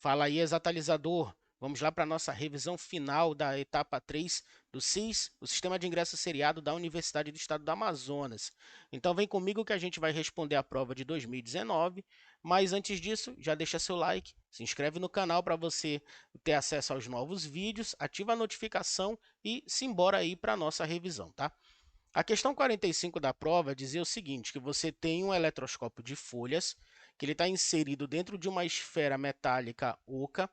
Fala aí, exatalizador. Vamos lá para a nossa revisão final da etapa 3 do SIS, o Sistema de Ingresso Seriado da Universidade do Estado do Amazonas. Então vem comigo que a gente vai responder a prova de 2019, mas antes disso, já deixa seu like, se inscreve no canal para você ter acesso aos novos vídeos, ativa a notificação e simbora aí para a nossa revisão, tá? A questão 45 da prova dizia o seguinte, que você tem um eletroscópio de folhas, que ele está inserido dentro de uma esfera metálica oca,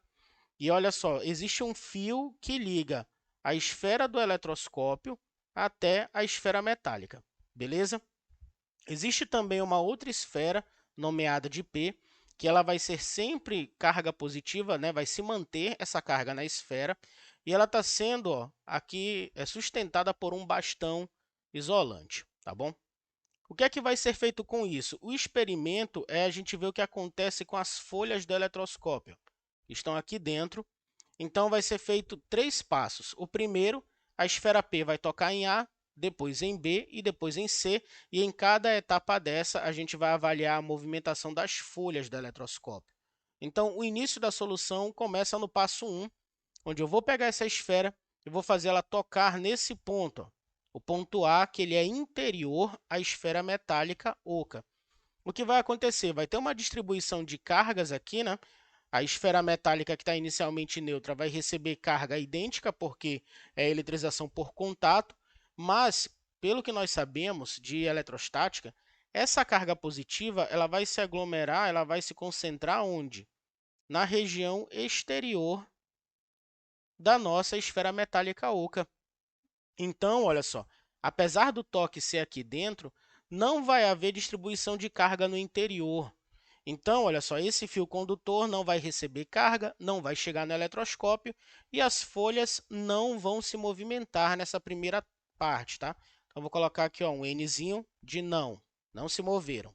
e olha só, existe um fio que liga a esfera do eletroscópio até a esfera metálica, beleza? Existe também uma outra esfera, nomeada de P, que ela vai ser sempre carga positiva, né? Vai se manter essa carga na esfera, e ela está sendo aqui sustentada por um bastão isolante, tá bom? O que é que vai ser feito com isso? O experimento é a gente ver o que acontece com as folhas do eletroscópio, que estão aqui dentro. Então, vai ser feito 3 passos. O primeiro, a esfera P vai tocar em A, depois em B e depois em C, e em cada etapa dessa, a gente vai avaliar a movimentação das folhas do eletroscópio. Então, o início da solução começa no passo 1, onde eu vou pegar essa esfera e vou fazer ela tocar nesse ponto, ó. O ponto A, que ele é interior à esfera metálica oca. O que vai acontecer? Vai ter uma distribuição de cargas aqui, né? A esfera metálica que está inicialmente neutra vai receber carga idêntica, porque é eletrização por contato, mas, pelo que nós sabemos de eletrostática, essa carga positiva ela vai se aglomerar, ela vai se concentrar onde? Na região exterior da nossa esfera metálica oca. Então, olha só, apesar do toque ser aqui dentro, não vai haver distribuição de carga no interior. Então, olha só, esse fio condutor não vai receber carga, não vai chegar no eletroscópio e as folhas não vão se movimentar nessa primeira parte, tá? Então, vou colocar aqui um Nzinho de não se moveram.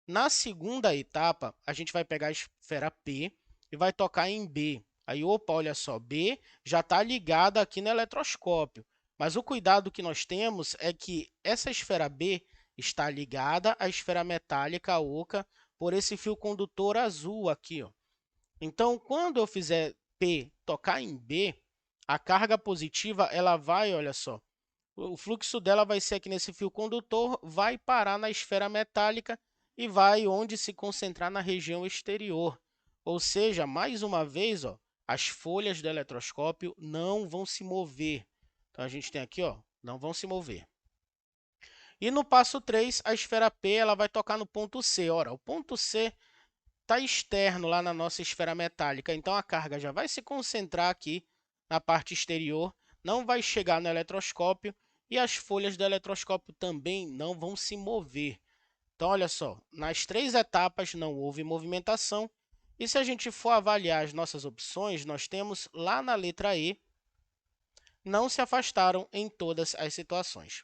Na segunda etapa, a gente vai pegar a esfera P e vai tocar em B. Aí, opa, olha só, B já está ligada aqui no eletroscópio. Mas o cuidado que nós temos é que essa esfera B está ligada à esfera metálica oca por esse fio condutor azul aqui, ó. Então, quando eu fizer P tocar em B, a carga positiva ela vai, olha só, o fluxo dela vai ser aqui nesse fio condutor, vai parar na esfera metálica e vai onde se concentrar na região exterior. Ou seja, mais uma vez, ó, as folhas do eletroscópio não vão se mover. Então, a gente tem aqui, ó, não vão se mover. E no passo 3, a esfera P ela vai tocar no ponto C. Ora, o ponto C está externo lá na nossa esfera metálica, então a carga já vai se concentrar aqui na parte exterior, não vai chegar no eletroscópio e as folhas do eletroscópio também não vão se mover. Então, olha só, nas 3 etapas não houve movimentação, e se a gente for avaliar as nossas opções, nós temos lá na letra E, não se afastaram em todas as situações.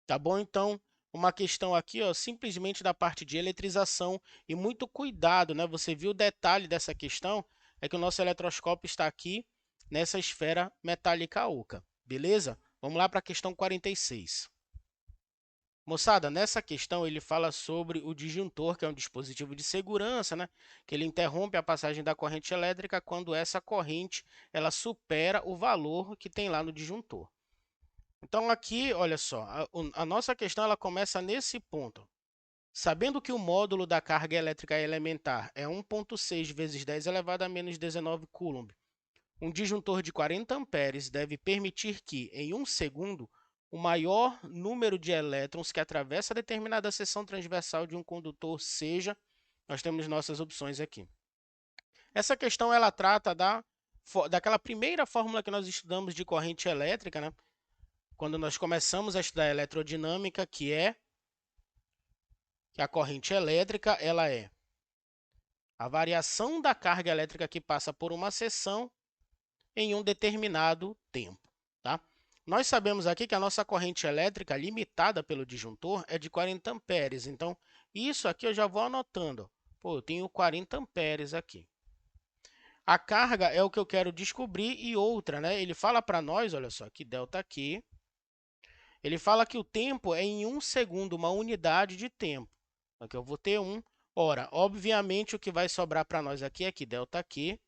Tá bom? Então, uma questão aqui, ó, simplesmente da parte de eletrização e muito cuidado, né? Você viu o detalhe dessa questão, é que o nosso eletroscópio está aqui nessa esfera metálica oca, beleza? Vamos lá para a questão 46. Moçada, nessa questão ele fala sobre o disjuntor, que é um dispositivo de segurança, né? Que ele interrompe a passagem da corrente elétrica quando essa corrente ela supera o valor que tem lá no disjuntor. Então, aqui, olha só, a nossa questão ela começa nesse ponto. Sabendo que o módulo da carga elétrica elementar é 1,6 vezes 10 elevado a menos 19 coulomb, um disjuntor de 40 amperes deve permitir que, em 1 segundo, o maior número de elétrons que atravessa determinada seção transversal de um condutor seja... Nós temos nossas opções aqui. Essa questão ela trata daquela primeira fórmula que nós estudamos de corrente elétrica, né? Quando nós começamos a estudar eletrodinâmica, que a corrente elétrica ela é a variação da carga elétrica que passa por uma seção em um determinado tempo, tá? Nós sabemos aqui que a nossa corrente elétrica limitada pelo disjuntor é de 40 amperes. Então, isso aqui eu já vou anotando. Pô, eu tenho 40 amperes aqui. A carga é o que eu quero descobrir e outra, né? Ele fala para nós, olha só, que delta Q. Ele fala que o tempo é em 1 segundo, uma unidade de tempo. Aqui eu vou ter 1. Ora, obviamente, o que vai sobrar para nós aqui é que delta Q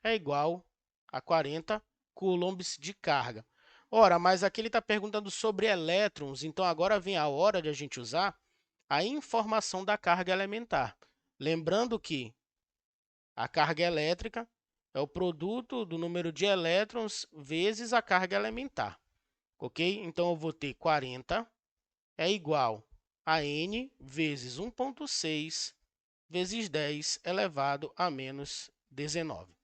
é igual a 40 coulombs de carga. Ora, mas aqui ele está perguntando sobre elétrons, então agora vem a hora de a gente usar a informação da carga elementar. Lembrando que a carga elétrica é o produto do número de elétrons vezes a carga elementar, ok? Então, eu vou ter 40 é igual a N vezes 1,6 vezes 10 elevado a menos 19.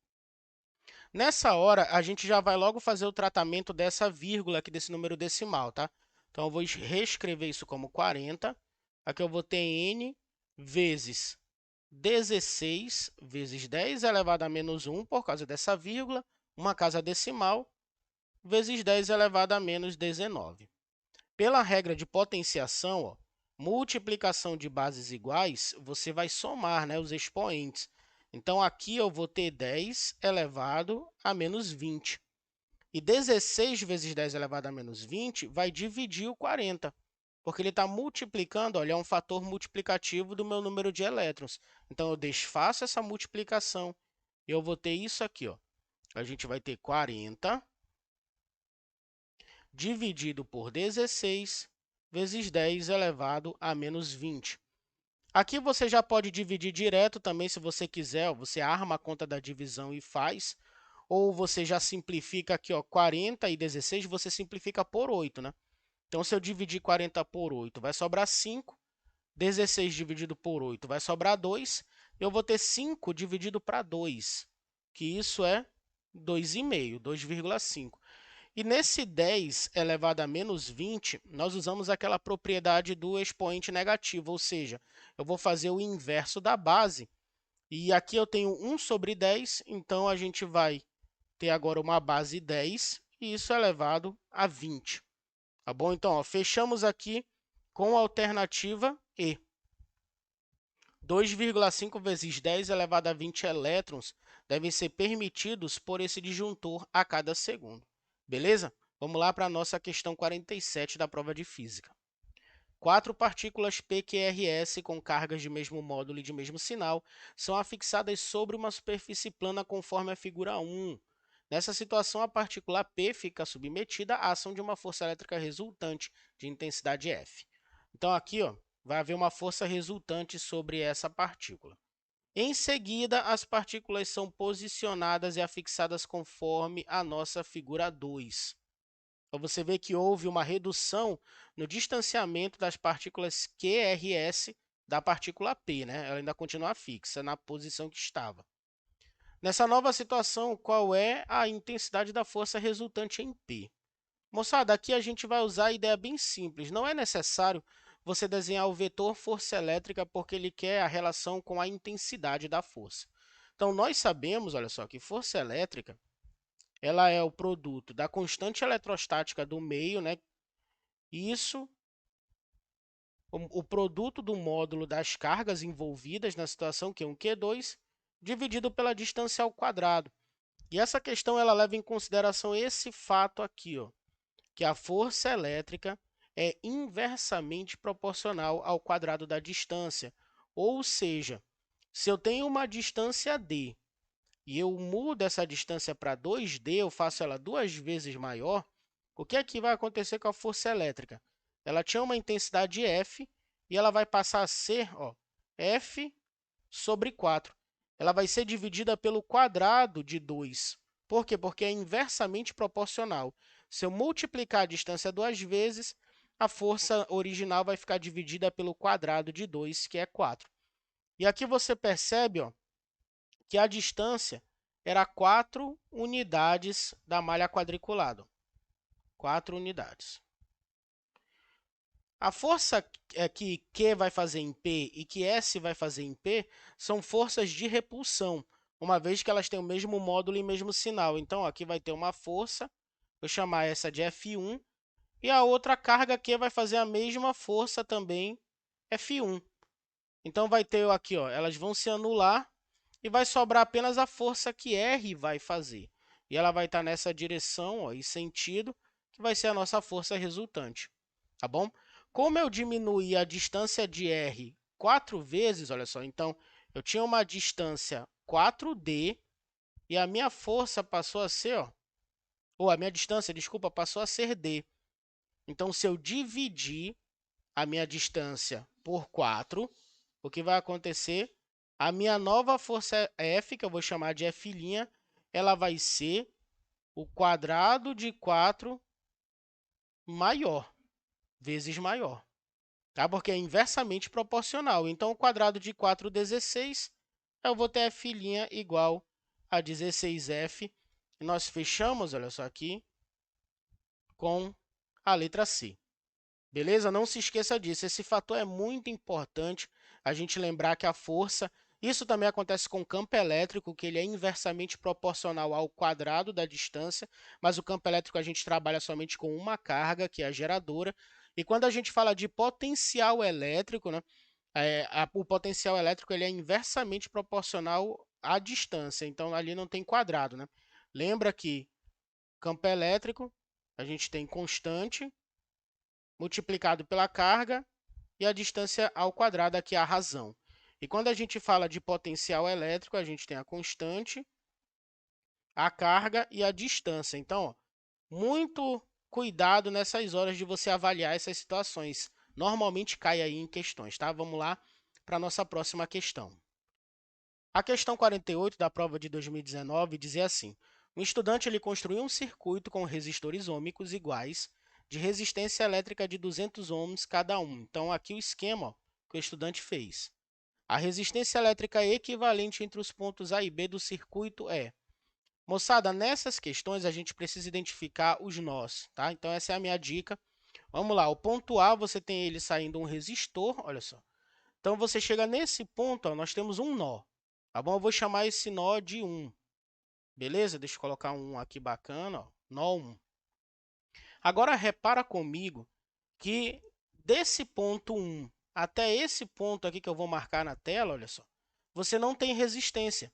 Nessa hora, a gente já vai logo fazer o tratamento dessa vírgula aqui, desse número decimal, tá? Então, eu vou reescrever isso como 40. Aqui eu vou ter N vezes 16 vezes 10 elevado a menos 1, por causa dessa vírgula, uma casa decimal, vezes 10 elevado a menos 19. Pela regra de potenciação, ó, multiplicação de bases iguais, você vai somar, né, os expoentes. Então, aqui eu vou ter 10 elevado a menos 20. E 16 vezes 10 elevado a menos 20 vai dividir o 40, porque ele está multiplicando, olha, é um fator multiplicativo do meu número de elétrons. Então, eu desfaço essa multiplicação e eu vou ter isso aqui. Ó. A gente vai ter 40 dividido por 16 vezes 10 elevado a menos 20. Aqui você já pode dividir direto também, se você quiser. Ó, você arma a conta da divisão e faz. Ou você já simplifica aqui, ó, 40 e 16, você simplifica por 8, né? Então, se eu dividir 40 por 8, vai sobrar 5. 16 dividido por 8 vai sobrar 2. Eu vou ter 5 dividido para 2, que isso é 2,5, 2,5. E nesse 10 elevado a menos 20, nós usamos aquela propriedade do expoente negativo, ou seja, eu vou fazer o inverso da base. E aqui eu tenho 1 sobre 10, então a gente vai ter agora uma base 10, e isso é elevado a 20. Tá bom? Então, ó, fechamos aqui com a alternativa E. 2,5 vezes 10 elevado a 20 elétrons devem ser permitidos por esse disjuntor a cada segundo. Beleza? Vamos lá para a nossa questão 47 da prova de física. 4 partículas PQRS com cargas de mesmo módulo e de mesmo sinal são afixadas sobre uma superfície plana conforme a figura 1. Nessa situação, a partícula P fica submetida à ação de uma força elétrica resultante de intensidade F. Então, aqui ó, vai haver uma força resultante sobre essa partícula. Em seguida, as partículas são posicionadas e afixadas conforme a nossa figura 2. Então, você vê que houve uma redução no distanciamento das partículas QRS da partícula P, né? Ela ainda continua fixa na posição que estava. Nessa nova situação, qual é a intensidade da força resultante em P? Moçada, aqui a gente vai usar a ideia bem simples. Não é necessário você desenhar o vetor força elétrica porque ele quer a relação com a intensidade da força. Então, nós sabemos, olha só, que força elétrica ela é o produto da constante eletrostática do meio, né? Isso, o produto do módulo das cargas envolvidas na situação, que é um Q2, dividido pela distância ao quadrado. E essa questão ela leva em consideração esse fato aqui, ó, que a força elétrica é inversamente proporcional ao quadrado da distância. Ou seja, se eu tenho uma distância d e eu mudo essa distância para 2d, eu faço ela 2 vezes maior, o que é que vai acontecer com a força elétrica? Ela tinha uma intensidade F e ela vai passar a ser, ó, F sobre 4. Ela vai ser dividida pelo quadrado de 2. Por quê? Porque é inversamente proporcional. Se eu multiplicar a distância 2 vezes, a força original vai ficar dividida pelo quadrado de 2, que é 4. E aqui você percebe, ó, que a distância era 4 unidades da malha quadriculada. 4 unidades. A força que Q vai fazer em P e que S vai fazer em P são forças de repulsão, uma vez que elas têm o mesmo módulo e mesmo sinal. Então, aqui vai ter uma força, vou chamar essa de F1, e a outra carga Q vai fazer a mesma força também, F1. Então, vai ter aqui, ó, elas vão se anular e vai sobrar apenas a força que R vai fazer. E ela vai estar nessa direção, ó, e sentido, que vai ser a nossa força resultante. Tá bom? Como eu diminuí a distância de R 4 vezes, olha só, então eu tinha uma distância 4D e a minha força passou a ser, ó, ou a minha distância, desculpa, passou a ser d. Então, se eu dividir a minha distância por 4, o que vai acontecer? A minha nova força F, que eu vou chamar de F', ela vai ser o quadrado de 4 maior, vezes maior, tá? Porque é inversamente proporcional. Então, o quadrado de 4, 16, eu vou ter F' igual a 16F. E nós fechamos, olha só aqui, com a letra C. Beleza? Não se esqueça disso. Esse fator é muito importante a gente lembrar que a força... Isso também acontece com o campo elétrico, que ele é inversamente proporcional ao quadrado da distância, mas o campo elétrico a gente trabalha somente com uma carga, que é a geradora. E quando a gente fala de potencial elétrico, né, o potencial elétrico ele é inversamente proporcional à distância, então ali não tem quadrado, né? Lembra que campo elétrico a gente tem constante multiplicado pela carga e a distância ao quadrado, aqui é a razão. E quando a gente fala de potencial elétrico, a gente tem a constante, a carga e a distância. Então, ó, muito cuidado nessas horas de você avaliar essas situações. Normalmente cai aí em questões, tá? Vamos lá para a nossa próxima questão. A questão 48 da prova de 2019 dizia assim: um estudante ele construiu um circuito com resistores ôhmicos iguais de resistência elétrica de 200 ohms cada um. Então, aqui o esquema ó, que o estudante fez. A resistência elétrica equivalente entre os pontos A e B do circuito é... Moçada, nessas questões a gente precisa identificar os nós, tá? Então, essa é a minha dica. Vamos lá, o ponto A, você tem ele saindo um resistor, olha só. Então, você chega nesse ponto, ó, nós temos um nó, tá bom? Eu vou chamar esse nó de 1, beleza? Deixa eu colocar um aqui bacana, ó, nó 1. Agora, repara comigo que desse ponto 1 até esse ponto aqui que eu vou marcar na tela, olha só, você não tem resistência.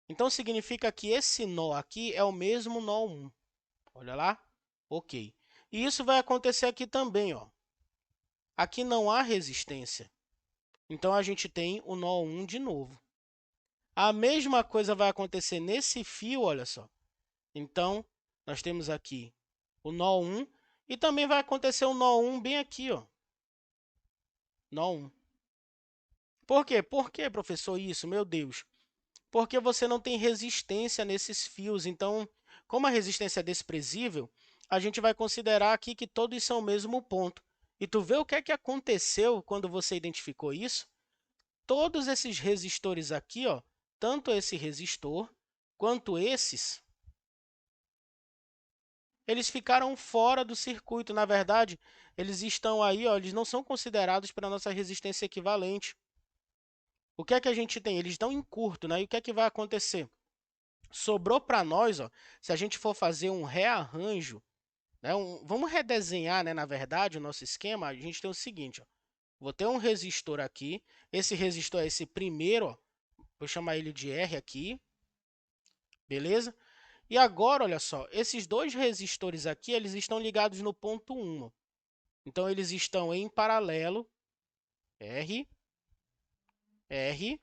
Então, significa que esse nó aqui é o mesmo nó 1. Olha lá, ok. E isso vai acontecer aqui também, ó. Aqui não há resistência. Então, a gente tem o nó 1 de novo. A mesma coisa vai acontecer nesse fio, olha só. Então, nós temos aqui o nó 1 e também vai acontecer o nó 1 bem aqui, ó. Nó 1. Por quê? Por que, professor, isso? Meu Deus. Porque você não tem resistência nesses fios. Então, como a resistência é desprezível, a gente vai considerar aqui que todos são o mesmo ponto. E tu vê o que é que aconteceu quando você identificou isso? Todos esses resistores aqui, ó, tanto esse resistor quanto esses, eles ficaram fora do circuito. Na verdade, eles estão aí, ó, eles não são considerados para a nossa resistência equivalente. O que é que a gente tem? Eles estão em curto, né? E o que é que vai acontecer? Sobrou para nós, ó, se a gente for fazer um rearranjo, né, vamos redesenhar, né, na verdade, o nosso esquema, a gente tem o seguinte, ó, vou ter um resistor aqui, esse resistor é esse primeiro, ó, vou chamar ele de R aqui, beleza? E agora, olha só, esses dois resistores aqui, eles estão ligados no ponto 1. Então, eles estão em paralelo, R, R,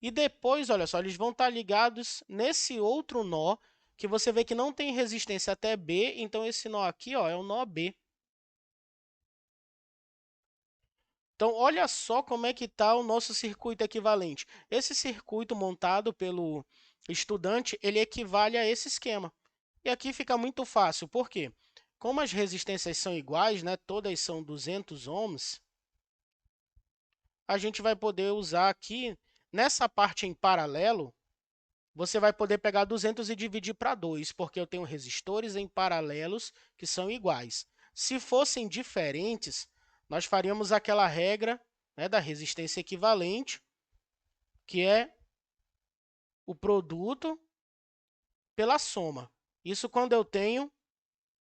e depois, olha só, eles vão estar ligados nesse outro nó, que você vê que não tem resistência até B, então esse nó aqui ó, é o nó B. Então, olha só como é que está o nosso circuito equivalente. Esse circuito montado pelo estudante, ele equivale a esse esquema. E aqui fica muito fácil, por quê? Como as resistências são iguais, né, todas são 200 ohms, a gente vai poder usar aqui, nessa parte em paralelo, você vai poder pegar 200 e dividir para 2, porque eu tenho resistores em paralelos que são iguais. Se fossem diferentes, nós faríamos aquela regra, né, da resistência equivalente, que é o produto pela soma. Isso quando eu tenho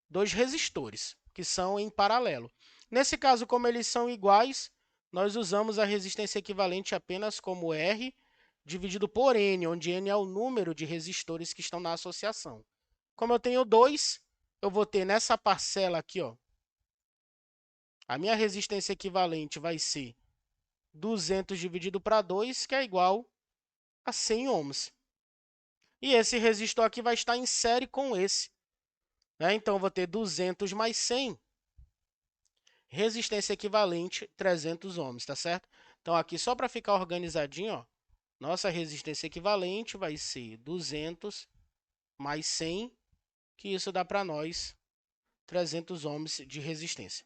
dois resistores, que são em paralelo. Nesse caso, como eles são iguais, nós usamos a resistência equivalente apenas como R dividido por N, onde N é o número de resistores que estão na associação. Como eu tenho 2, eu vou ter nessa parcela aqui, ó, a minha resistência equivalente vai ser 200 dividido para 2, que é igual a 100 ohms. E esse resistor aqui vai estar em série com esse, né? Então, eu vou ter 200 mais 100, resistência equivalente 300 ohms, tá certo? Então, aqui, só para ficar organizadinho, ó, nossa resistência equivalente vai ser 200 mais 100, que isso dá para nós 300 ohms de resistência.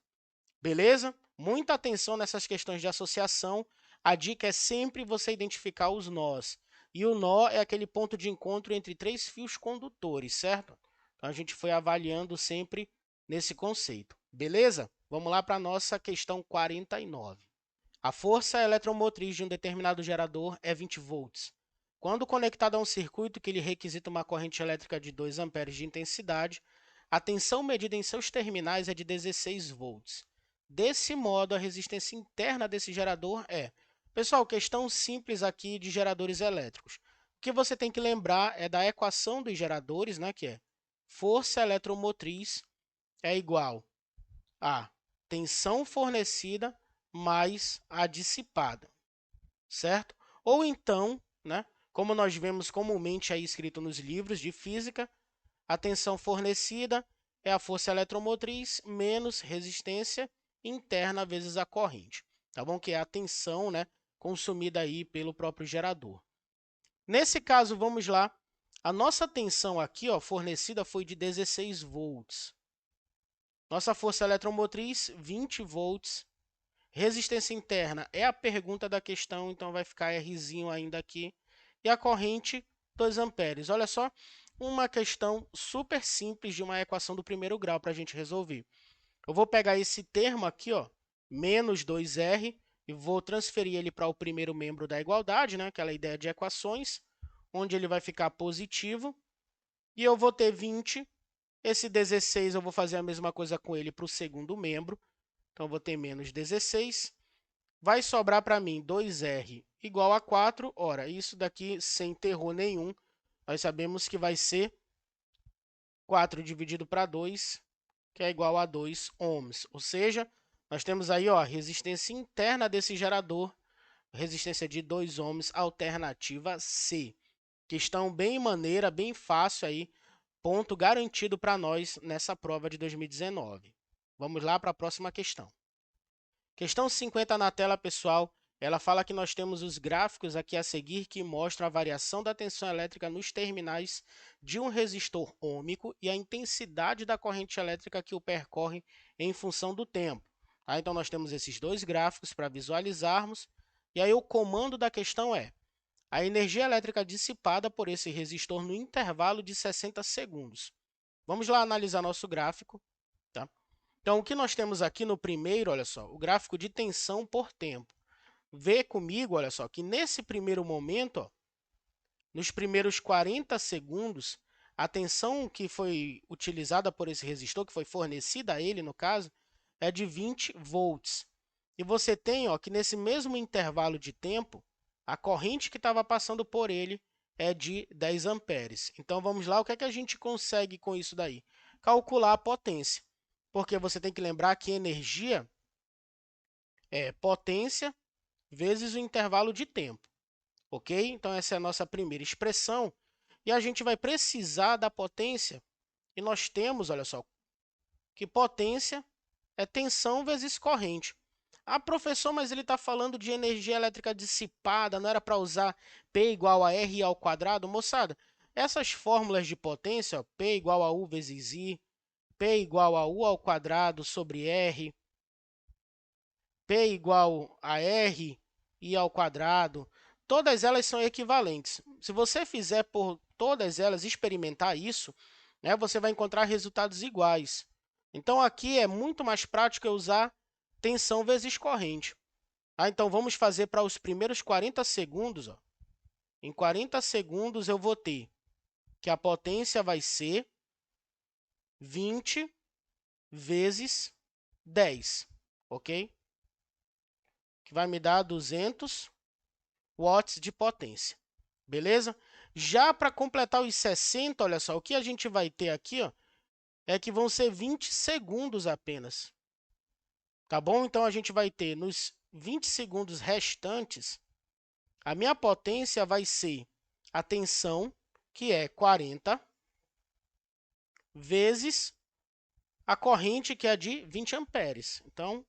Beleza? Muita atenção nessas questões de associação. A dica é sempre você identificar os nós. E o nó é aquele ponto de encontro entre três fios condutores, certo? Então, a gente foi avaliando sempre nesse conceito. Beleza? Vamos lá para a nossa questão 49. A força eletromotriz de um determinado gerador é 20 volts. Quando conectado a um circuito que lhe requisita uma corrente elétrica de 2 amperes de intensidade, a tensão medida em seus terminais é de 16 volts. Desse modo, a resistência interna desse gerador é... Pessoal, questão simples aqui de geradores elétricos. O que você tem que lembrar é da equação dos geradores, né, que é força eletromotriz é igual a tensão fornecida mais a dissipada, certo? Ou então, né, como nós vemos comumente aí escrito nos livros de física, a tensão fornecida é a força eletromotriz menos resistência interna vezes a corrente, tá bom? Que é a tensão, né, consumida aí pelo próprio gerador. Nesse caso, vamos lá. A nossa tensão aqui, ó, fornecida foi de 16 volts. Nossa força eletromotriz, 20 volts. Resistência interna é a pergunta da questão, então vai ficar Rzinho ainda aqui. E a corrente, 2 amperes. Olha só, uma questão super simples de uma equação do primeiro grau para a gente resolver. Eu vou pegar esse termo aqui, ó, menos 2R, e vou transferir ele para o primeiro membro da igualdade, né, aquela ideia de equações, onde ele vai ficar positivo. E eu vou ter 20. Esse 16 eu vou fazer a mesma coisa com ele para o segundo membro. Então, eu vou ter menos 16. Vai sobrar para mim 2R igual a 4. Ora, isso daqui sem terror nenhum, nós sabemos que vai ser 4 dividido para 2, que é igual a 2 ohms. Ou seja, nós temos aí ó, a resistência interna desse gerador, resistência de 2 ohms, alternativa C. Questão bem maneira, bem fácil aí, ponto garantido para nós nessa prova de 2019. Vamos lá para a próxima questão. Questão 50 na tela, pessoal. Ela fala que nós temos os gráficos aqui a seguir que mostram a variação da tensão elétrica nos terminais de um resistor ôhmico e a intensidade da corrente elétrica que o percorre em função do tempo. Tá? Então, nós temos esses dois gráficos para visualizarmos. E aí, o comando da questão é a energia elétrica dissipada por esse resistor no intervalo de 60 segundos. Vamos lá analisar nosso gráfico. Tá? Então, o que nós temos aqui no primeiro, olha só, o gráfico de tensão por tempo. Vê comigo, olha só, que nesse primeiro momento, ó, nos primeiros 40 segundos, a tensão que foi utilizada por esse resistor, que foi fornecida a ele, no caso, é de 20 volts. E você tem ó, que nesse mesmo intervalo de tempo, a corrente que estava passando por ele é de 10 amperes. Então, vamos lá, o que é que a gente consegue com isso daí? Calcular a potência. Porque você tem que lembrar que energia é potência vezes o intervalo de tempo, ok? Então, essa é a nossa primeira expressão. E a gente vai precisar da potência. E nós temos, olha só, que potência é tensão vezes corrente. Ah, professor, mas ele está falando de energia elétrica dissipada, não era para usar P igual a R ao quadrado? Moçada, essas fórmulas de potência, ó, P igual a U vezes I, P igual a U ao quadrado sobre R, P igual a R, I ao quadrado, todas elas são equivalentes. Se você fizer por todas elas, experimentar isso, né, você vai encontrar resultados iguais. Então, aqui é muito mais prático eu usar tensão vezes corrente. Então, vamos fazer para os primeiros 40 segundos. Ó. Em 40 segundos, eu vou ter que a potência vai ser 20 vezes 10, ok? Que vai me dar 200 watts de potência, beleza? Já para completar os 60, olha só, o que a gente vai ter aqui ó, é que vão ser 20 segundos apenas, tá bom? Então, a gente vai ter nos 20 segundos restantes, a minha potência vai ser a tensão que é 40 vezes a corrente, que é de 20 amperes. Então,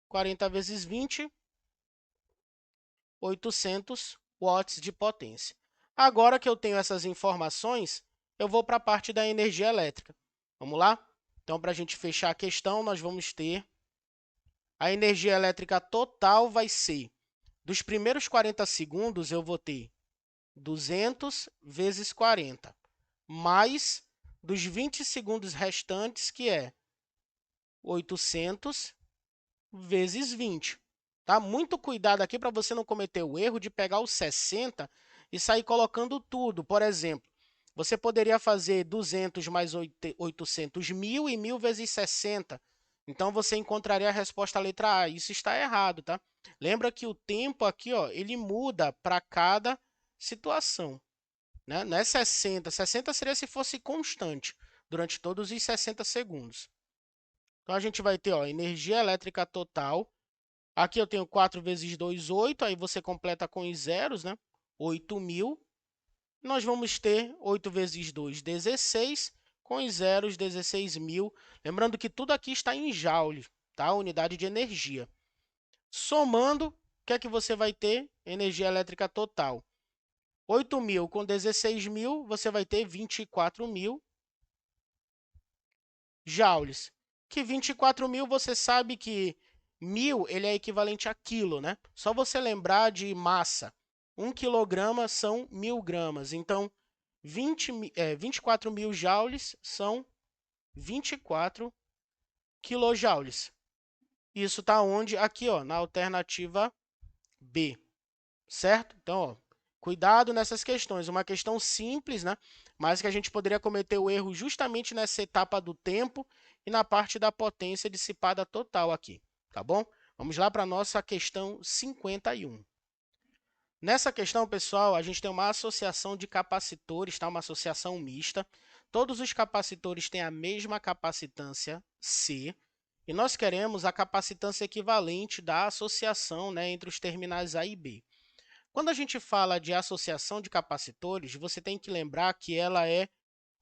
40 vezes 20, 800 watts de potência. Agora que eu tenho essas informações, eu vou para a parte da energia elétrica. Vamos lá? Então, para a gente fechar a questão, nós vamos ter a energia elétrica total vai ser, dos primeiros 40 segundos, eu vou ter 200 vezes 40, mais dos 20 segundos restantes, que é 800 vezes 20. Tá? Muito cuidado aqui para você não cometer o erro de pegar os 60 e sair colocando tudo. Por exemplo, você poderia fazer 200 mais 800, 1.000 e 1.000 vezes 60. Então, você encontraria a resposta à letra A. Isso está errado, tá? Lembra que o tempo aqui, ó, ele muda para cada situação, né? Não é 60. 60 seria se fosse constante durante todos os 60 segundos. Então, a gente vai ter, ó, energia elétrica total. Aqui eu tenho 4 vezes 2, 8. Aí você completa com os zeros, né? 8.000. Nós vamos ter 8 vezes 2, 16. Com os zeros, 16.000. Lembrando que tudo aqui está em joule, tá? Unidade de energia. Somando, o que é que você vai ter? Energia elétrica total. 8.000 com 16.000, você vai ter 24.000 joules. Que 24.000, você sabe que 1.000 ele é equivalente a quilo, né? Só você lembrar de massa. 1 quilograma são 1.000 gramas. Então, 24.000 joules são 24 quilojoules. Isso está onde? Aqui, ó, na alternativa B, certo? Então, ó, cuidado nessas questões. Uma questão simples, né? Mas que a gente poderia cometer o erro justamente nessa etapa do tempo e na parte da potência dissipada total aqui, tá bom? Vamos lá para a nossa questão 51. Nessa questão, pessoal, a gente tem uma associação de capacitores, tá? Uma associação mista. Todos os capacitores têm a mesma capacitância C, e nós queremos a capacitância equivalente da associação, né, entre os terminais A e B. Quando a gente fala de associação de capacitores, você tem que lembrar que ela é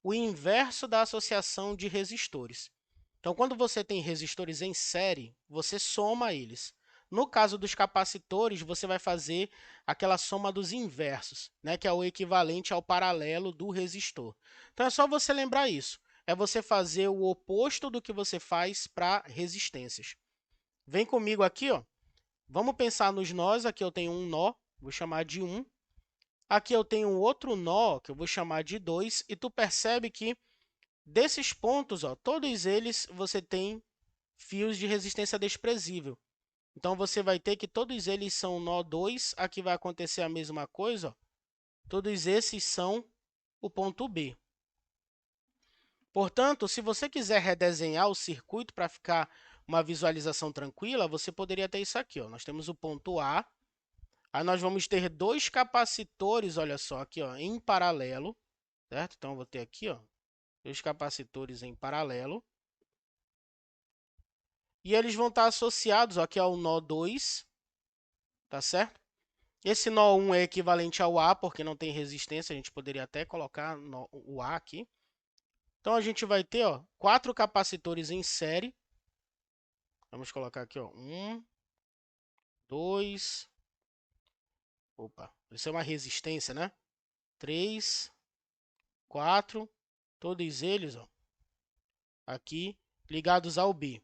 o inverso da associação de resistores. Então, quando você tem resistores em série, você soma eles. No caso dos capacitores, você vai fazer aquela soma dos inversos, né, que é o equivalente ao paralelo do resistor. Então, é só você lembrar isso. É você fazer o oposto do que você faz para resistências. Vem comigo aqui, ó. Vamos pensar nos nós. Aqui eu tenho um nó, vou chamar de 1. Aqui eu tenho um outro nó, que eu vou chamar de 2. E tu percebe que desses pontos, ó, todos eles você tem fios de resistência desprezível. Então, você vai ter que todos eles são nó 2. Aqui vai acontecer a mesma coisa. Ó. Todos esses são o ponto B. Portanto, se você quiser redesenhar o circuito para ficar uma visualização tranquila, você poderia ter isso aqui. Ó. Nós temos o ponto A. Aí nós vamos ter dois capacitores, olha só, aqui, ó, em paralelo. Certo? Então, eu vou ter aqui, ó, dois capacitores em paralelo. E eles vão estar associados, ó, aqui ao nó 2, tá certo? Esse nó 1 é equivalente ao A, porque não tem resistência, a gente poderia até colocar o A aqui. Então, a gente vai ter, ó, 4 capacitores em série. Vamos colocar aqui, ó, 1, 2, opa, isso é uma resistência, né? 3, 4, todos eles, ó, aqui ligados ao B.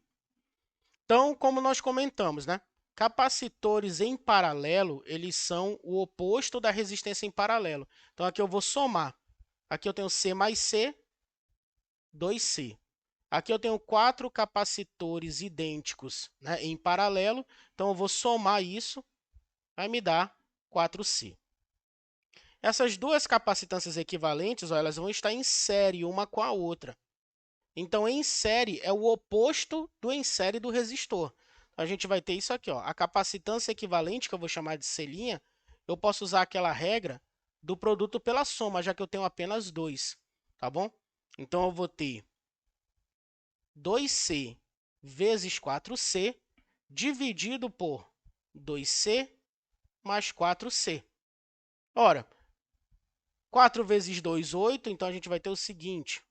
Então, como nós comentamos, né? Capacitores em paralelo, eles são o oposto da resistência em paralelo. Então, aqui eu vou somar. Aqui eu tenho C mais C, 2C. Aqui eu tenho 4 capacitores idênticos, né, em paralelo. Então, eu vou somar isso, vai me dar 4C. Essas duas capacitâncias equivalentes, ó, elas vão estar em série uma com a outra. Então, em série é o oposto do em série do resistor. A gente vai ter isso aqui, ó. A capacitância equivalente, que eu vou chamar de C', eu posso usar aquela regra do produto pela soma, já que eu tenho apenas 2, tá bom? Então, eu vou ter 2C vezes 4C dividido por 2C mais 4C. Ora, 4 vezes 2, 8. Então, a gente vai ter o seguinte.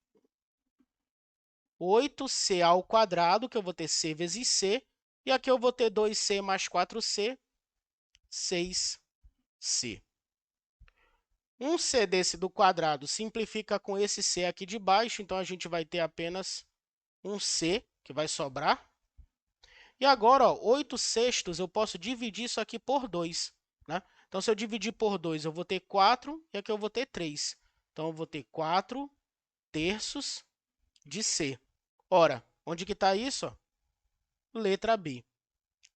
8c ao quadrado, que eu vou ter c vezes c. E aqui eu vou ter 2c mais 4c, 6c. Um c desse do quadrado simplifica com esse c aqui de baixo. Então, a gente vai ter apenas um c, que vai sobrar. E agora, ó, 8 sextos, eu posso dividir isso aqui por 2, né? Então, se eu dividir por 2, eu vou ter 4 e aqui eu vou ter 3. Então, eu vou ter 4 terços de C. Ora, onde que está isso? Letra B.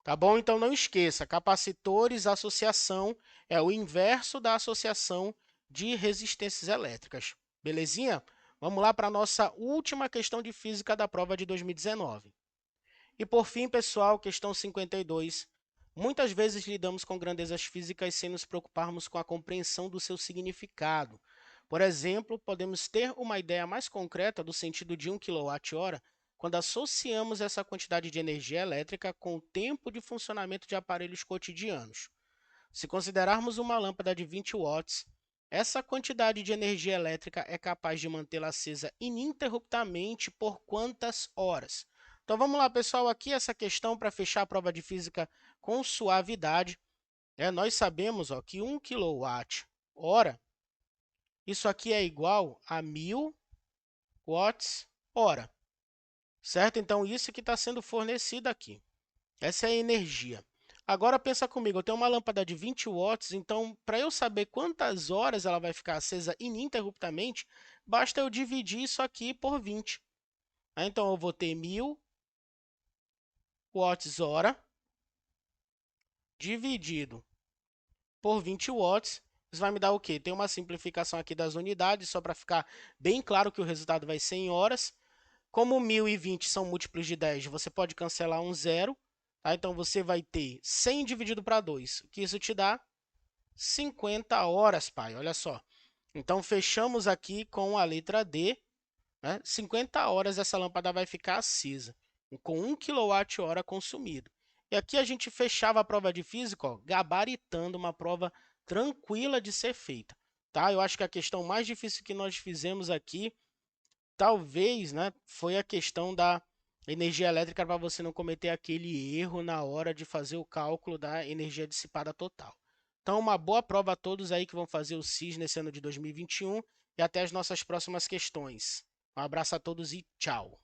Tá bom? Então, não esqueça, capacitores, associação, é o inverso da associação de resistências elétricas. Belezinha? Vamos lá para a nossa última questão de física da prova de 2019. E por fim, pessoal, questão 52. Muitas vezes lidamos com grandezas físicas sem nos preocuparmos com a compreensão do seu significado. Por exemplo, podemos ter uma ideia mais concreta do sentido de 1 kWh quando associamos essa quantidade de energia elétrica com o tempo de funcionamento de aparelhos cotidianos. Se considerarmos uma lâmpada de 20 watts, essa quantidade de energia elétrica é capaz de mantê-la acesa ininterruptamente por quantas horas? Então, vamos lá, pessoal, aqui essa questão para fechar a prova de física com suavidade. Nós sabemos que 1 kWh, isso aqui é igual a 1000 watts-hora, certo? Então, isso que está sendo fornecido aqui. Essa é a energia. Agora, pensa comigo, eu tenho uma lâmpada de 20 watts, então, para eu saber quantas horas ela vai ficar acesa ininterruptamente, basta eu dividir isso aqui por 20. Então, eu vou ter 1000 watts-hora dividido por 20 watts. Isso vai me dar o quê? Tem uma simplificação aqui das unidades, só para ficar bem claro que o resultado vai ser em horas. Como 1000 e 20 são múltiplos de 10, você pode cancelar um zero. Tá? Então, você vai ter 100 dividido para 2, que isso te dá 50 horas, pai. Olha só. Então, fechamos aqui com a letra D. 50 horas essa lâmpada vai ficar acesa, com 1 kWh consumido. E aqui a gente fechava a prova de física, gabaritando uma prova tranquila de ser feita. Tá? Eu acho que a questão mais difícil que nós fizemos aqui, talvez, foi a questão da energia elétrica para você não cometer aquele erro na hora de fazer o cálculo da energia dissipada total. Então, uma boa prova a todos aí que vão fazer o SIS nesse ano de 2021 e até as nossas próximas questões. Um abraço a todos e tchau!